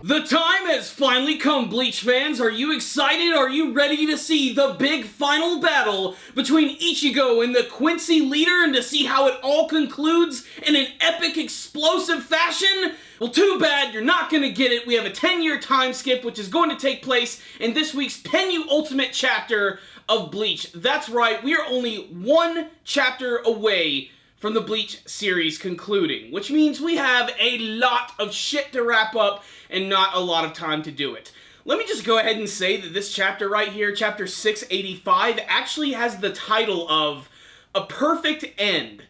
The time has finally come, Bleach fans. Are you excited? Are you ready to see the big final battle between Ichigo and the Quincy leader and to see how it all concludes in an epic, explosive fashion? Well, too bad, you're not gonna get it. We have a 10-year time skip, which is going to take place in this week's penultimate chapter of Bleach. That's right, we are only one chapter away from the Bleach series concluding, which means we have a lot of shit to wrap up and not a lot of time to do it. Let me just go ahead and say that this chapter right here, chapter 685, actually has the title of A Perfect End.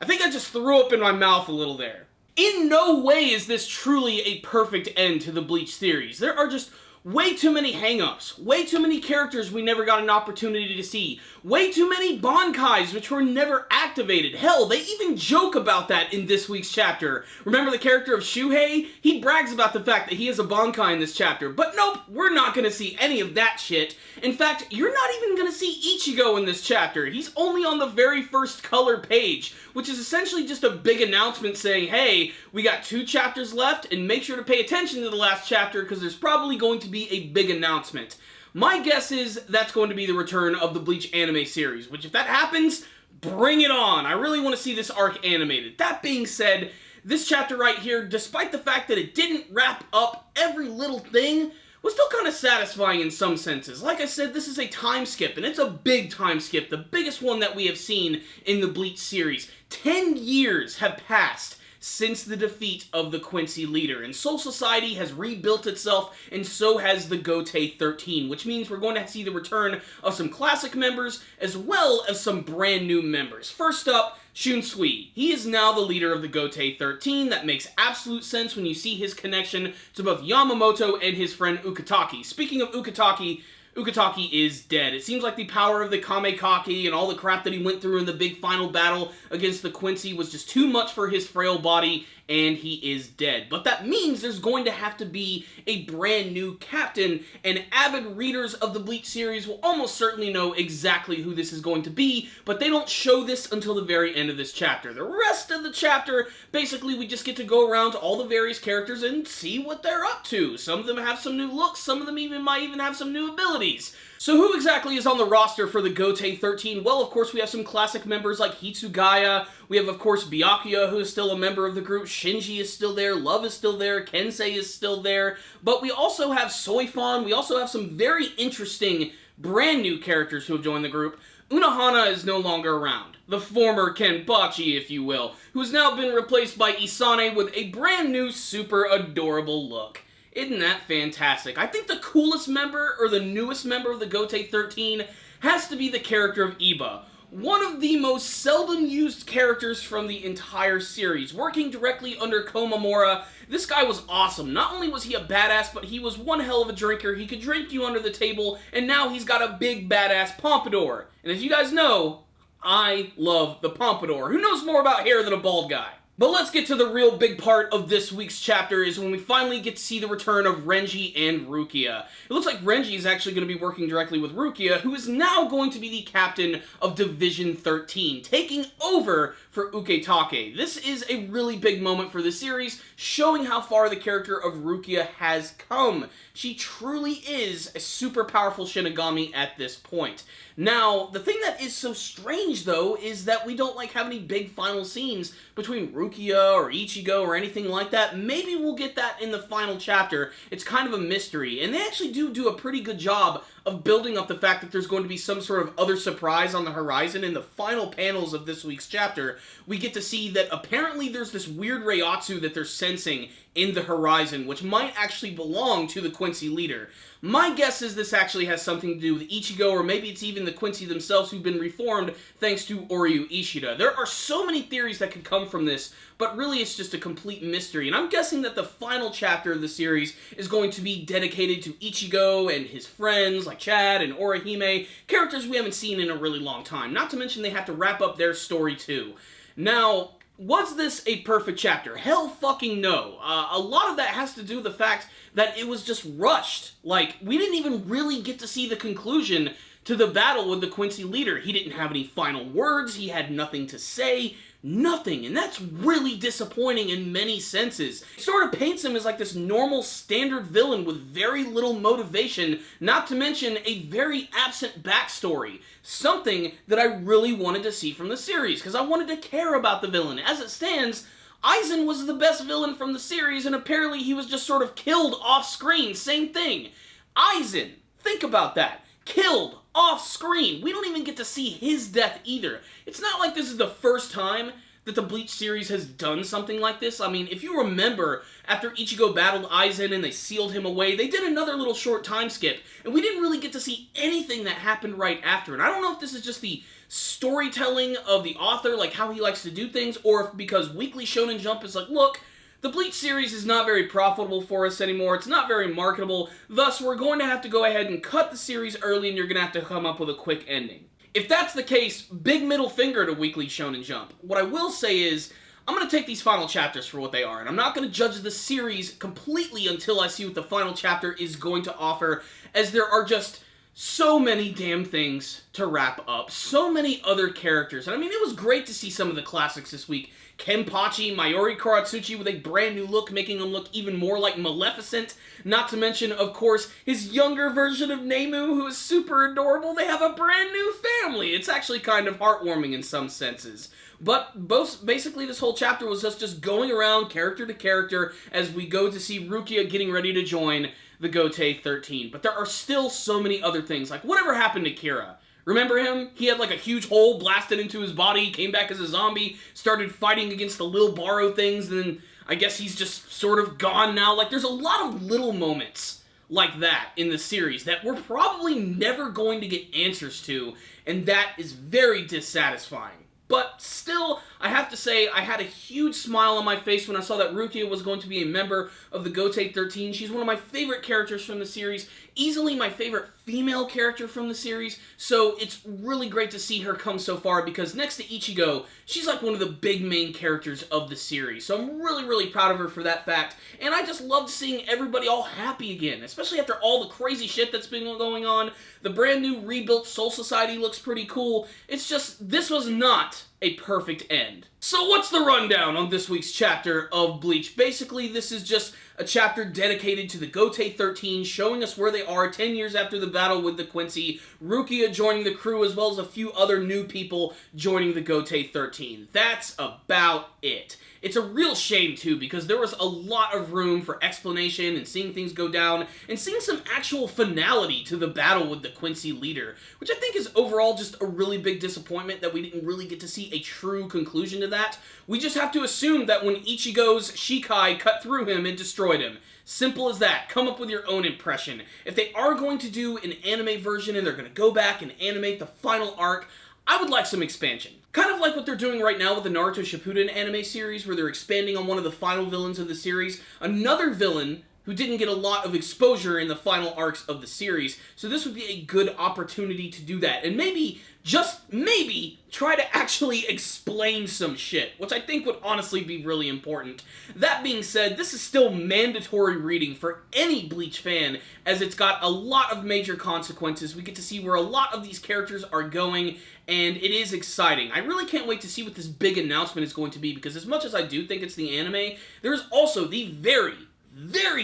I think I just threw up in my mouth a little there. In no way is this truly a perfect end to the Bleach series. There are just way too many hang-ups, way too many characters we never got an opportunity to see, way too many Bankais which were never activated. Hell, they even joke about that in this week's chapter. Remember the character of Shuhei? He brags about the fact that he is a Bankai in this chapter, but nope, we're not gonna see any of that shit. In fact, you're not even gonna see Ichigo in this chapter. He's only on the very first color page, which is essentially just a big announcement saying, hey, we got 2 chapters left, and make sure to pay attention to the last chapter because there's probably going to be a big announcement. My guess is that's going to be the return of the Bleach anime series, which if that happens, bring it on. I really want to see this arc animated. That being said, this chapter right here, despite the fact that it didn't wrap up every little thing, was still kind of satisfying in some senses. Like I said, this is a time skip, and it's a big time skip, the biggest one that we have seen in the Bleach series. 10 years have passed since the defeat of the Quincy leader, and Soul Society has rebuilt itself, and so has the Gotei 13, which means we're going to see the return of some classic members, as well as some brand new members. First up, Shunsui. He is now the leader of the Gotei 13. That makes absolute sense when you see his connection to both Yamamoto and his friend Ukitake. Speaking of Ukitake, Ukitake is dead. It seems like the power of the Kamekake and all the crap that he went through in the big final battle against the Quincy was just too much for his frail body, and he is dead. But that means there's going to have to be a brand new captain, and avid readers of the Bleach series will almost certainly know exactly who this is going to be, but they don't show this until the very end of this chapter. The rest of the chapter, basically we just get to go around to all the various characters and see what they're up to. Some of them have some new looks, some of them might even have some new abilities. So who exactly is on the roster for the Gotei 13? Well, of course, we have some classic members like Hitsugaya. We have, of course, Byakuya, who is still a member of the group. Shinji is still there. Love is still there. Kensei is still there. But we also have Soifon. We also have some very interesting, brand new characters who have joined the group. Unohana is no longer around. The former Kenpachi, if you will, who has now been replaced by Isane with a brand new, super adorable look. Isn't that fantastic? I think the coolest member, or the newest member of the Gotei 13, has to be the character of Iba. One of the most seldom used characters from the entire series. Working directly under Komamura, this guy was awesome. Not only was he a badass, but he was one hell of a drinker. He could drink you under the table, and now he's got a big badass pompadour. And as you guys know, I love the pompadour. Who knows more about hair than a bald guy? But let's get to the real big part of this week's chapter, is when we finally get to see the return of Reggie and Rukia. It looks like Reggie is actually going to be working directly with Rukia, who is now going to be the captain of Division 13, taking over for Ukitake. This is a really big moment for the series, showing how far the character of Rukia has come. She truly is a super powerful Shinigami at this point. Now, the thing that is so strange, though, is that we don't have any big final scenes between Rukia or Ichigo or anything like that. Maybe we'll get that in the final chapter. It's kind of a mystery, and they actually do a pretty good job of building up the fact that there's going to be some sort of other surprise on the horizon. In the final panels of this week's chapter, we get to see that apparently there's this weird Reiatsu that they're sensing in the horizon, which might actually belong to the Quincy leader. My guess is this actually has something to do with Ichigo, or maybe it's even the Quincy themselves who've been reformed thanks to Oryu Ishida. There are so many theories that could come from this, but really it's just a complete mystery. And I'm guessing that the final chapter of the series is going to be dedicated to Ichigo and his friends like Chad and Orihime, characters we haven't seen in a really long time. Not to mention they have to wrap up their story too. Now, was this a perfect chapter? Hell fucking no. A lot of that has to do with the fact that it was just rushed. We didn't even really get to see the conclusion to the battle with the Quincy leader. He didn't have any final words, he had nothing to say, nothing, and that's really disappointing in many senses. It sort of paints him as like this normal standard villain with very little motivation, not to mention a very absent backstory. Something that I really wanted to see from the series, because I wanted to care about the villain. As it stands, Aizen was the best villain from the series, and apparently he was just sort of killed off screen. Same thing. Aizen, think about that. Killed off screen. We don't even get to see his death either. It's not like this is the first time that the Bleach series has done something like this. I mean, if you remember, after Ichigo battled Aizen and they sealed him away, they did another little short time skip, and we didn't really get to see anything that happened right after. And I don't know if this is just the storytelling of the author, like how he likes to do things, or if because Weekly Shonen Jump is like, look, the Bleach series is not very profitable for us anymore, it's not very marketable, thus we're going to have to go ahead and cut the series early and you're going to have to come up with a quick ending. If that's the case, big middle finger to Weekly Shonen Jump. What I will say is, I'm going to take these final chapters for what they are, and I'm not going to judge the series completely until I see what the final chapter is going to offer, as there are just so many damn things to wrap up. So many other characters. And I mean, it was great to see some of the classics this week. Kenpachi, Mayuri Karatsuchi with a brand new look, making him look even more like Maleficent. Not to mention, of course, his younger version of Nemu, who is super adorable. They have a brand new family. It's actually kind of heartwarming in some senses. But basically this whole chapter was just going around character to character as we go to see Rukia getting ready to join the Gotei 13. But there are still so many other things, like whatever happened to Kira? Remember him? He had like a huge hole blasted into his body, came back as a zombie, started fighting against the little Baro things, and then I guess he's just sort of gone now. Like, there's a lot of little moments like that in the series that we're probably never going to get answers to, and that is very dissatisfying. But still, I have to say, I had a huge smile on my face when I saw that Rukia was going to be a member of the Gotei 13. She's one of my favorite characters from the series, easily my favorite female character from the series, so it's really great to see her come so far, because next to Ichigo, she's like one of the big main characters of the series. So I'm really, really proud of her for that fact, and I just loved seeing everybody all happy again, especially after all the crazy shit that's been going on. The brand new rebuilt Soul Society looks pretty cool. It's just, this was not a perfect end. So what's the rundown on this week's chapter of Bleach? Basically, this is just a chapter dedicated to the Gotei 13, showing us where they are 10 years after the battle with the Quincy, Rukia joining the crew, as well as a few other new people joining the Gotei 13. That's about it. It's a real shame, too, because there was a lot of room for explanation and seeing things go down, and seeing some actual finality to the battle with the Quincy leader, which I think is overall just a really big disappointment that we didn't really get to see a true conclusion to that. We just have to assume that when Ichigo's Shikai cut through him, it destroyed him. Simple as that. Come up with your own impression. If they are going to do an anime version and they're going to go back and animate the final arc, I would like some expansion. Kind of like what they're doing right now with the Naruto Shippuden anime series, where they're expanding on one of the final villains of the series. Another villain who didn't get a lot of exposure in the final arcs of the series, so this would be a good opportunity to do that. And maybe, just maybe, try to actually explain some shit, which I think would honestly be really important. That being said, this is still mandatory reading for any Bleach fan, as it's got a lot of major consequences. We get to see where a lot of these characters are going, and it is exciting. I really can't wait to see what this big announcement is going to be, because as much as I do think it's the anime, there is also the very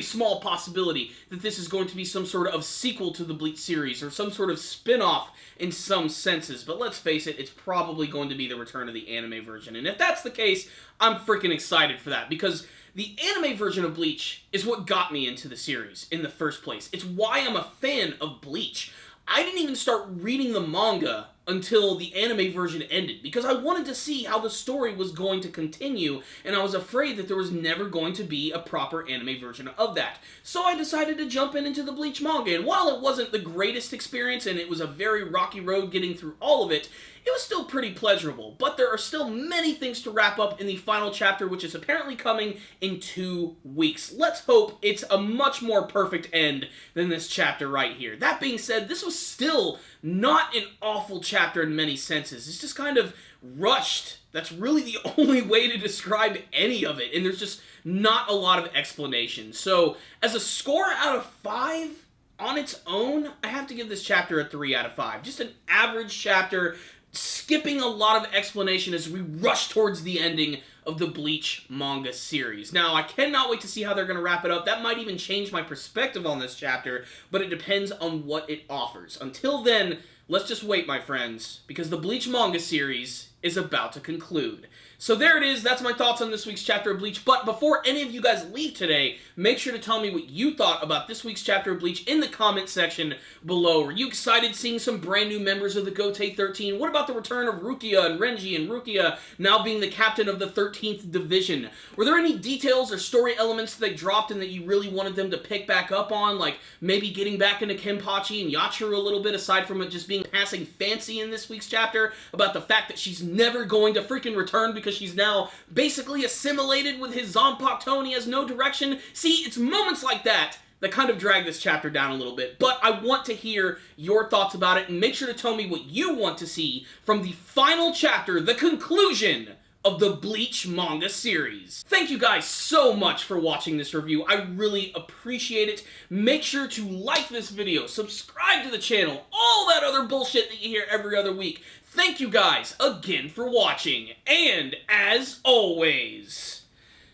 small possibility that this is going to be some sort of sequel to the Bleach series, or some sort of spin-off in some senses. But let's face it, it's probably going to be the return of the anime version. And if that's the case, I'm freaking excited for that, because the anime version of Bleach is what got me into the series in the first place. It's why I'm a fan of Bleach. I didn't even start reading the manga until the anime version ended, because I wanted to see how the story was going to continue, and I was afraid that there was never going to be a proper anime version of that. So I decided to jump into the Bleach manga, and while it wasn't the greatest experience, and it was a very rocky road getting through all of it, it was still pretty pleasurable. But there are still many things to wrap up in the final chapter, which is apparently coming in 2 weeks. Let's hope it's a much more perfect end than this chapter right here. That being said, this was still not an awful chapter in many senses. It's just kind of rushed. That's really the only way to describe any of it, and there's just not a lot of explanation. So, as a score out of 5, on its own, I have to give this chapter a 3 out of 5. Just an average chapter, skipping a lot of explanation as we rush towards the ending of the Bleach manga series. Now, I cannot wait to see how they're going to wrap it up. That might even change my perspective on this chapter, but it depends on what it offers. Until then, let's just wait, my friends, because the Bleach manga series is about to conclude. So there it is, that's my thoughts on this week's chapter of Bleach, but before any of you guys leave today, make sure to tell me what you thought about this week's chapter of Bleach in the comment section below. Were you excited seeing some brand new members of the Gotei 13? What about the return of Rukia and Reggie, and Rukia now being the captain of the 13th Division? Were there any details or story elements that they dropped and that you really wanted them to pick back up on, like maybe getting back into Kenpachi and Yachiru a little bit, aside from it just being passing fancy in this week's chapter, about the fact that she's never going to freaking return because she's now basically assimilated with his Zanpakuto and he has no direction? See, it's moments like that that kind of drag this chapter down a little bit, but I want to hear your thoughts about it, and make sure to tell me what you want to see from the final chapter, the conclusion of the Bleach manga series. Thank you guys so much for watching this review. I really appreciate it. Make sure to like this video, subscribe to the channel, all that other bullshit that you hear every other week. Thank you guys again for watching, and as always,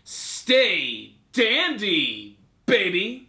stay dandy, baby!